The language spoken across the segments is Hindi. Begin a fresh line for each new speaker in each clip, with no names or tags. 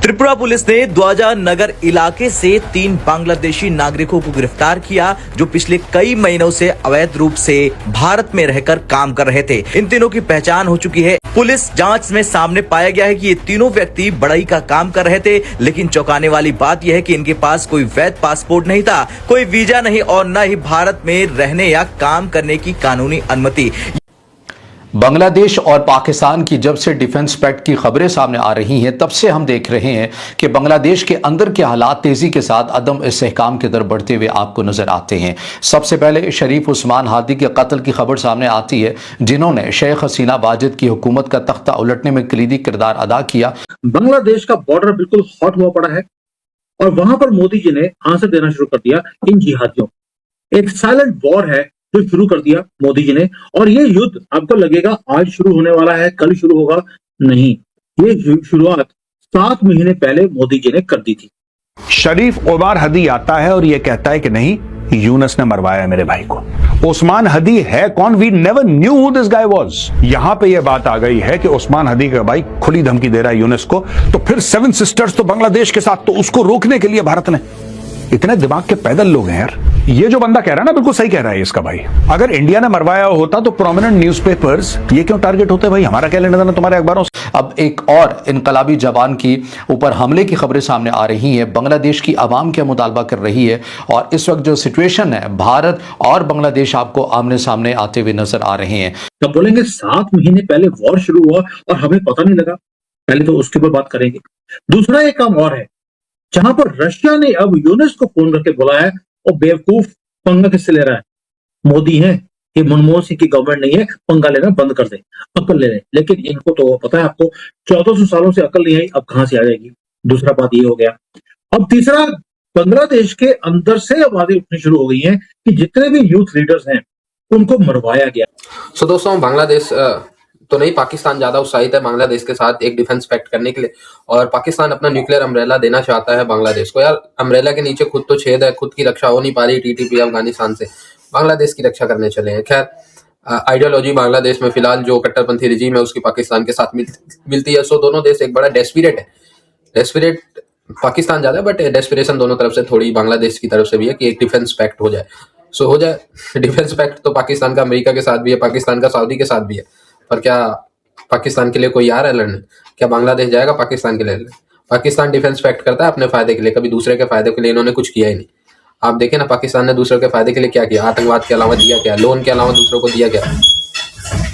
त्रिपुरा पुलिस ने द्वाजा नगर इलाके से 3 बांग्लादेशी नागरिकों को गिरफ्तार किया जो पिछले कई महीनों से अवैध रूप से भारत में रहकर काम कर रहे थे। इन तीनों की पहचान हो चुकी है। पुलिस जांच में सामने पाया गया है कि ये तीनों व्यक्ति बढ़ई का काम कर रहे थे, लेकिन चौंकाने वाली बात यह है कि इनके पास कोई वैध पासपोर्ट नहीं था, कोई वीजा नहीं और न ही भारत में रहने या काम करने की कानूनी अनुमति।
बांग्लादेश और पाकिस्तान की जब से डिफेंस पैक्ट की खबरें सामने आ रही हैं तब से हम देख रहे हैं कि बांग्लादेश के अंदर के हालात तेजी के साथ अदम इस्तेहकाम की तरफ बढ़ते हुए आपको नजर आते हैं। सबसे पहले शरीफ उस्मान हादी के कत्ल की खबर सामने आती है, जिन्होंने शेख हसीना वाजिद की हुकूमत का तख्ता उलटने में कलीदी किरदार अदा किया।
बांग्लादेश का बॉर्डर बिल्कुल हॉट हुआ पड़ा है और वहां पर मोदी जी ने आंसर देना शुरू कर दिया इन जिहादियों। एक साइलेंट वॉर है जो शुरू कर दिया मोदी जी ने, और ये युद्ध आपको लगेगा आज शुरू होने वाला है, कल शुरू होगा, नहीं, ये शुरुआत 7 महीने पहले मोदी जी ने कर दी थी।
शरीफ उमर हदी आता है और ये कहता है कि नहीं, यूनुस ने मरवाया मेरे भाई को। उस्मान हदी है कौन? We never knew who this guy was. यहां पे ये बात आ गई है कि उस्मान हदी का भाई खुली धमकी दे रहा है यूनुस को, तो फिर 7 सिस्टर्स तो बांग्लादेश के साथ, तो उसको रोकने के लिए भारत ने, इतने दिमाग के पैदल लोग हैं यार। ये जो बंदा कह रहा है ना, बिल्कुल सही कह रहा है इसका भाई। अगर इंडिया ने मरवाया होता तो प्रोमिनेंट न्यूज़पेपर्स ये क्यों टारगेट होते भाई? हमारा क्या लेना देना तुम्हारे अखबारों से?
अब एक और इनकलाबी जवान की ऊपर हमले की खबरें सामने आ रही हैं। बांग्लादेश की आवाम क्या मुतालबा कर रही है और इस वक्त जो सिचुएशन है, भारत और बांग्लादेश आपको आमने सामने आते हुए नजर आ रहे हैं।
तब बोलेंगे 7 महीने पहले वॉर शुरू हुआ और हमें पता नहीं लगा, पहले तो उसके ऊपर बात करेंगे। दूसरा एक काम और है, जहां पर रशिया ने अब यूनुस को फोन करके बुलाया है और बेवकूफ पंगा किससे ले रहा है? मोदी है, ये मनमोहन सिंह की गवर्नमेंट नहीं है, पंगा लेना बंद कर दे, अकल ले रहे। लेकिन इनको तो पता है आपको 1400 सालों से अकल नहीं आई, अब कहां से आ जाएगी? दूसरा बात ये हो गया। अब तीसरा, बांग्लादेश के अंदर से आवाजें उठनी शुरू हो गई हैं कि जितने भी यूथ लीडर्स हैं उनको मरवाया गया।
दोस्तों, बांग्लादेश तो नहीं, पाकिस्तान ज्यादा उत्साहित है बांग्लादेश के साथ एक डिफेंस पैक्ट करने के लिए, और पाकिस्तान अपना न्यूक्लियर अम्ब्रेला देना चाहता है बांग्लादेश को। यार, अम्ब्रेला के नीचे खुद तो छेद है, खुद की रक्षा हो नहीं पा रही टीटीपी अफगानिस्तान से, बांग्लादेश की रक्षा करने चले हैं। खैर, आइडियोलॉजी बांग्लादेश में फिलहाल जो कट्टरपंथी रिजीम है उसकी पाकिस्तान के साथ मिलती है। सो दोनों देश एक बड़ा डेस्परेट है। डेस्परेट पाकिस्तान ज्यादा, बट डेस्परेशन दोनों तरफ से थोड़ी बांग्लादेश की तरफ से भी है कि एक डिफेंस पैक्ट हो जाए। सो हो जाए डिफेंस पैक्ट तो पाकिस्तान का अमेरिका के साथ भी है, पाकिस्तान का सऊदी के साथ भी है, पर क्या पाकिस्तान के लिए कोई आ रहा है लड़ने? क्या बांग्लादेश जाएगा पाकिस्तान के लिए? पाकिस्तान डिफेंस पैक्ट करता है अपने फायदे के लिए, कभी दूसरे के फायदे के लिए इन्होंने कुछ किया ही नहीं। आप देखें ना, पाकिस्तान ने दूसरे के फायदे के लिए क्या किया? आतंकवाद के अलावा दिया क्या? लोन के अलावा दूसरों को दिया क्या?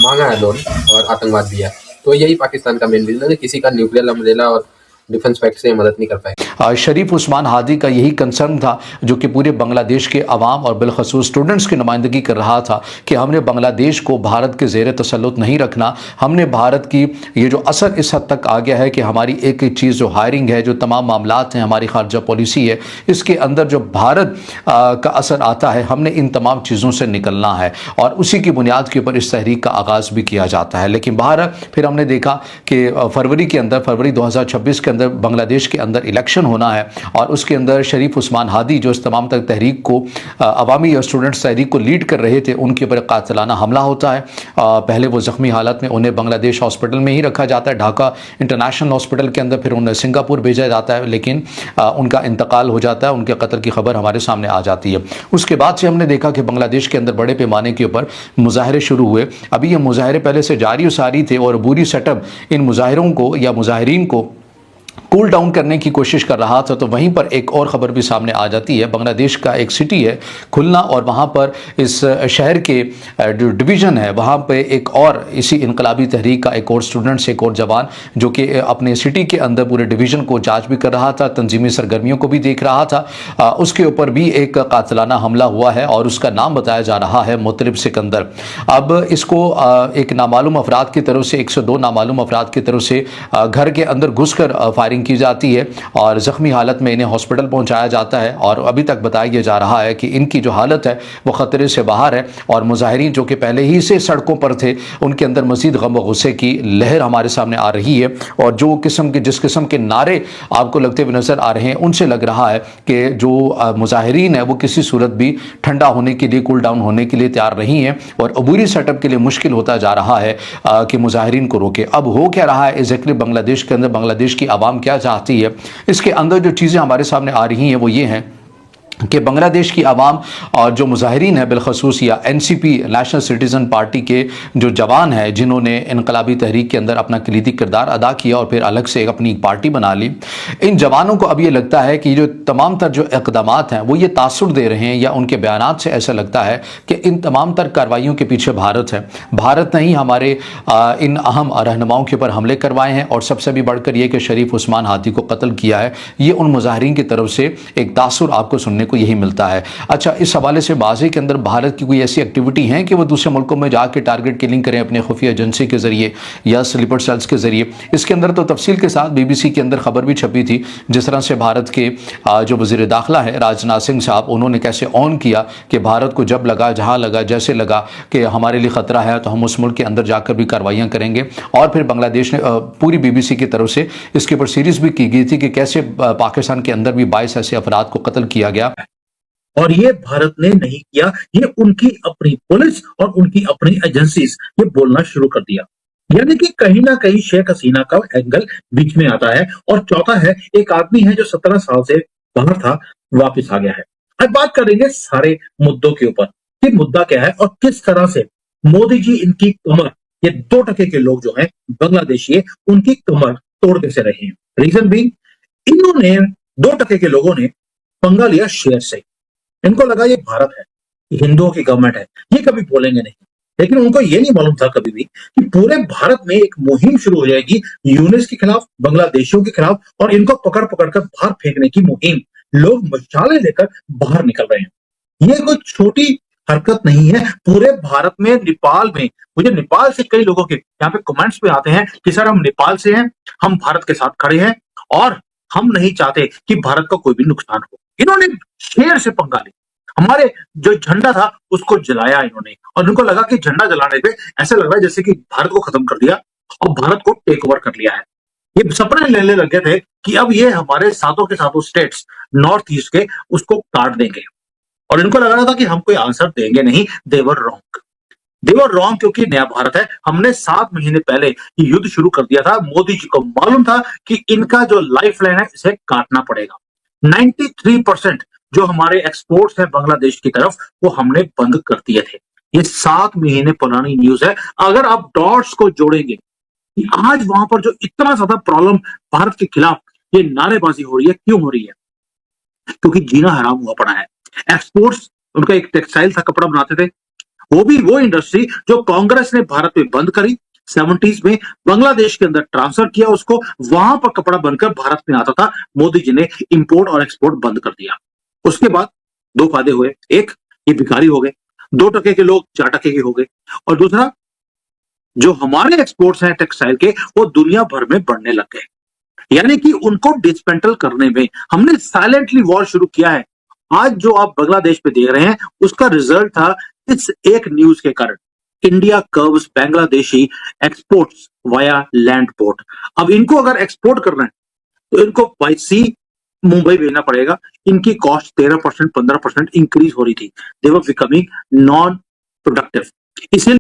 मांगा है लोन और आतंकवाद दिया। तो यही पाकिस्तान का मेन रीजन है, किसी का न्यूक्लियर अम्ब्रेला और डिफेंस पैक्ट से मदद नहीं कर पाए।
शरीफ उस्मान हादी का यही कंसर्न था जो कि पूरे बांग्लादेश के अवाम और बिलखसूस स्टूडेंट्स की नुमाइंदगी कर रहा था कि हमने बांग्लादेश को भारत के ज़ेर तसल्लुत नहीं रखना। हमने भारत की ये जो असर इस हद तक आ गया है कि हमारी एक एक चीज़ जो हायरिंग है, जो तमाम मामलात हैं, हमारी खारजा पॉलिसी है, इसके अंदर जो भारत का असर आता है, हमने इन तमाम चीज़ों से निकलना है और उसी की बुनियाद के ऊपर इस तहरीक का आगाज़ भी किया जाता है। लेकिन बाहर फिर हमने देखा कि फरवरी 2026 के अंदर बांग्लादेश के अंदर इलेक्शन होना है और उसके अंदर शरीफ उस्मान हादी जो इस तमाम तक तहरीक को, अवामी स्टूडेंट्स तहरीक को लीड कर रहे थे, उनके ऊपर कातिलाना हमला होता है। पहले वो ज़ख्मी हालत में उन्हें बांग्लादेश हॉस्पिटल में ही रखा जाता है, ढाका इंटरनेशनल हॉस्पिटल के अंदर, फिर उन्हें सिंगापुर भेजा जाता है, लेकिन उनका इंतकाल हो जाता है, उनके कत्ल की खबर हमारे सामने आ जाती है। उसके बाद से हमने देखा कि बांग्लादेश के अंदर बड़े पैमाने के ऊपर मुजाहरे शुरू हुए। अभी ये मुजाहरे पहले से जारी सारी थे और अबूरी सेटअप इन मुजाहिरों को या मुजाहिरीन को कूल डाउन करने की कोशिश कर रहा था। तो वहीं पर एक और ख़बर भी सामने आ जाती है। बांग्लादेश का एक सिटी है खुलना और वहाँ पर इस शहर के जो डिवीज़न है वहाँ पे एक और इसी इनकलाबी तहरीक का एक और स्टूडेंट्स, एक और जवान जो कि अपने सिटी के अंदर पूरे डिवीज़न को जांच भी कर रहा था, तंजीमी सरगर्मियों को भी देख रहा था। उसके ऊपर भी एक कातिलाना हमला हुआ है और उसका नाम बताया जा रहा है मुतलिब सिकंदर। अब इसको एक नामालूम अफराद की तरफ से, 102 नामालूम अफराद की तरफ से घर के अंदर घुस कर फायरिंग की जाती है और ज़ख्मी हालत में इन्हें हॉस्पिटल पहुंचाया जाता है। और अभी तक बताया जा रहा है कि इनकी जो हालत है वो ख़तरे से बाहर है और मुजाहिरीन जो कि पहले ही से सड़कों पर थे, उनके अंदर मज़ीद गम व गुस्से की लहर हमारे सामने आ रही है। और जिस किस्म के नारे आपको लगते हुए नज़र आ रहे हैं, उनसे लग रहा है कि जो मुजाहिरीन है वो किसी सूरत भी ठंडा होने के लिए, कूल डाउन होने के लिए तैयार नहीं है और अबूरी सेटअप के लिए मुश्किल होता जा रहा है कि मुजाहिरीन को रोके। अब हो क्या रहा है एग्जैक्टली बांग्लादेश के अंदर, बांग्लादेश की आवाम क्या क्या चाहती है। इसके अंदर जो चीज़ें हमारे सामने आ रही हैं वो ये हैं कि बांग्लादेश की आवाम और जो मुजाहिरीन है बिलखसूस या एनसीपी नेशनल सिटीज़न पार्टी के जो जवान हैं जिन्होंने इनकलाबी तहरीक के अंदर अपना कलीदी किरदार अदा किया और फिर अलग से अपनी एक पार्टी बना ली, इन जवानों को अब ये लगता है कि जो तमाम तर जो इक़दामात हैं वो ये तासुर दे रहे हैं या उनके बयानात से ऐसा लगता है कि इन तमाम तर कार्रवाइयों के पीछे भारत है। भारत ने ही हमारे इन अहम रहनुमाओं के ऊपर हमले करवाए हैं और सबसे भी बढ़कर ये कि शरीफ उस्मान हादी को कत्ल किया है। ये उन मुजाहिरीन की तरफ से एक तासुर आपको सुनने को यही मिलता है। अच्छा, इस हवाले से माजी के अंदर भारत की कोई ऐसी एक्टिविटी है कि वो दूसरे मुल्कों में जाके टारगेट किलिंग करें अपने खुफिया एजेंसी के जरिए या स्लीपर सेल्स के जरिए? इसके अंदर तो तफसील के साथ बीबीसी के अंदर खबर भी छपी थी, जिस तरह से भारत के जो वजीर दाखिला है राजनाथ सिंह साहब, उन्होंने कैसे ऑन किया कि भारत को जब लगा, जहां लगा, जैसे लगा कि हमारे लिए खतरा है तो हम उस मुल्क के अंदर जाकर भी कार्रवाइयां करेंगे। और फिर बांग्लादेश ने पूरी बीबीसी की तरफ से इसके ऊपर सीरीज भी की गई थी कि कैसे पाकिस्तान के अंदर भी 22 ऐसे अफराद को कत्ल किया गया।
और ये भारत ने नहीं किया, ये उनकी अपनी पुलिस और उनकी अपनी एजेंसीज ये बोलना शुरू कर दिया। यानी कि कहीं ना कहीं शेख हसीना का एंगल बीच में आता है। और चौथा है, एक आदमी है जो 17 साल से बाहर था, वापस आ गया है। अब बात करेंगे सारे मुद्दों के ऊपर कि मुद्दा क्या है और किस तरह से मोदी जी इनकी कमर, ये 2% के लोग जो हैं बांग्लादेशी, उनकी कमर तोड़ कैसे रहे हैं। रीजन भी, इन्होंने 2% के लोगों ने पंगा लिया शेर से। इनको लगा ये भारत है, हिंदुओं की गवर्नमेंट है, ये कभी बोलेंगे नहीं। लेकिन उनको ये नहीं मालूम था कभी भी कि पूरे भारत में एक मुहिम शुरू हो जाएगी यूनिस के खिलाफ, बांग्लादेशियों के खिलाफ, और इनको पकड़ पकड़ कर बाहर फेंकने की मुहिम। लोग मशाले लेकर बाहर निकल रहे हैं। ये कोई छोटी हरकत नहीं है। पूरे भारत में, नेपाल में, मुझे नेपाल से कई लोगों के यहाँ पे कमेंट्स पे आते हैं कि सर हम नेपाल से हैं, हम भारत के साथ खड़े हैं और हम नहीं चाहते कि भारत का कोई भी नुकसान हो। इन्होंने शेर से पंगा ली, हमारे जो झंडा था उसको जलाया इन्होंने, और इनको लगा कि झंडा जलाने पे ऐसा लग रहा है जैसे कि भारत को खत्म कर दिया और भारत को टेक ओवर कर लिया है। ये सपने लेने लगे थे कि अब ये हमारे सातों के सातों स्टेट्स नॉर्थ ईस्ट के उसको काट देंगे, और इनको लग रहा था कि हम कोई आंसर देंगे नहीं। देवर रॉन्ग, क्योंकि नया भारत है। हमने 7 महीने पहले ये युद्ध शुरू कर दिया था। मोदी जी को मालूम था कि इनका जो लाइफ लाइन है इसे काटना पड़ेगा। 93% जो हमारे एक्सपोर्ट्स हैं बांग्लादेश की तरफ, वो हमने बंद कर दिए थे। ये 7 महीने पुरानी न्यूज है। अगर आप डॉट्स को जोड़ेंगे कि आज वहां पर जो इतना ज्यादा प्रॉब्लम भारत के खिलाफ ये नारेबाजी हो रही है, क्यों हो रही है? क्योंकि जीना हराम हुआ पड़ा है। एक्सपोर्ट्स, उनका एक टेक्सटाइल था, कपड़ा बनाते थे, वो इंडस्ट्री जो कांग्रेस ने भारत में बंद करी 70s में, बांग्लादेश के अंदर ट्रांसफर किया उसको, वहां पर कपड़ा बनकर भारत में आता था। मोदी जी ने इंपोर्ट और एक्सपोर्ट बंद कर दिया। उसके बाद 2 फायदे हुए। एक, ये भिखारी हो गए, 2% के लोग 4% के हो गए, और दूसरा, जो हमारे एक्सपोर्ट्स हैं टेक्सटाइल के, वो दुनिया भर में बढ़ने लग गए। यानी कि उनको डिस्पेंटल करने में हमने साइलेंटली वॉर शुरू किया है। आज जो आप बांग्लादेश पे देख रहे हैं उसका रिजल्ट था इस एक न्यूज के कारण। India curves Bangladeshi exports via land port. अब इनको अगर एक्सपोर्ट करना है तो इनको बाय सी मुंबई भेजना पड़ेगा। इनकी कॉस्ट 13% 15% इंक्रीज हो रही थी। दे वर बिकमिंग नॉन प्रोडक्टिव। इसीलिए